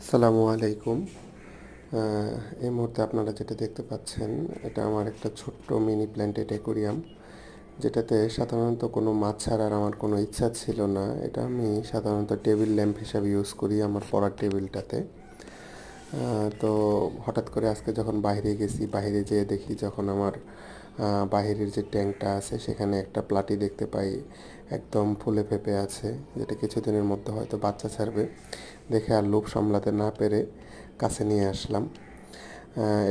আসসালামু আলাইকুম। এই মুহূর্তে আপনারা যেটা দেখতে পাচ্ছেন, এটা আমার একটা ছোট্ট মিনি প্ল্যান্টেড অ্যাকুরিয়াম, যেটাতে সাধারণত কোনো মাছ ছাড়ার আমার কোনো ইচ্ছা ছিল না। এটা আমি সাধারণত টেবিল ল্যাম্প হিসাবে ইউজ করি আমার পড়ার টেবিলটাতে। তো হঠাৎ করে আজকে যখন বাইরে গেছি, বাইরে যেয়ে দেখি যখন আমার বাহিরের যে ট্যাঙ্কটা আছে সেখানে একটা প্লাটি দেখতে পাই, একদম ফুলে ফেঁপে আছে, যেটা কিছুদিনের মধ্যে হয়তো বাচ্চা ছাড়বে। দেখে আর লোভ সামলাতে না পেরে কাছে নিয়ে আসলাম।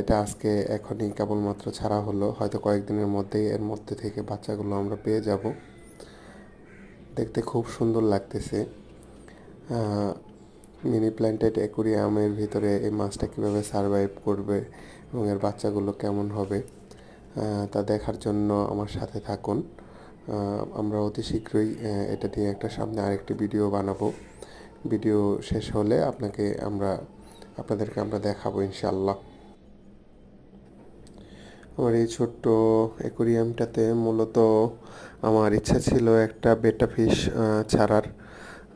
এটা আজকে এখনই কেবলমাত্র ছাড়া হলো, হয়তো কয়েকদিনের মধ্যেই এর মধ্যে থেকে বাচ্চাগুলো আমরা পেয়ে যাব। দেখতে খুব সুন্দর লাগতেছে। মিনি প্ল্যান্টেড অ্যাকুরিয়ামের ভিতরে এই মাছটা কীভাবে সারভাইভ করবে এবং এর বাচ্চাগুলো কেমন হবে তা দেখার জন্য আমার সাথে থাকুন। আমরা অতি শীঘ্রই এটা নিয়ে একটা সামনে আরেকটি ভিডিও বানাবো। ভিডিও শেষ হলে আপনাদেরকে আমরা দেখাবো ইনশাআল্লাহ। আমার এই ছোট্ট অ্যাকুরিয়ামটাতে মূলত আমার ইচ্ছা ছিল একটা বেটা ফিশ ছাড়ার।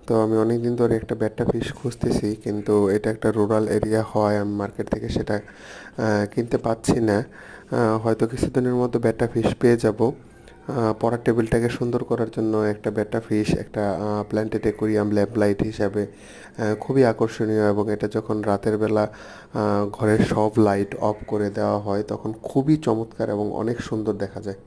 তো আমি অনেক দিন ধরে একটা বেটা ফিশ খুঁজতেছি, কিন্তু এটা একটা রুরাল এরিয়া হয়, আমি মার্কেট থেকে সেটা কিনতে পাচ্ছি না। হয়তো কিছুদিনের মধ্যে বেটা ফিশ পেয়ে যাব। পড়ার টেবিলটাকে সুন্দর করার জন্য একটা বেটা ফিশ, একটা প্ল্যান্টেড অ্যাকুরিয়াম ল্যাম্প লাইট হিসাবে খুবই আকর্ষণীয়, এবং এটা যখন রাতের বেলা ঘরের সব লাইট অফ করে দেওয়া হয় তখন খুবই চমৎকার এবং অনেক সুন্দর দেখা যায়।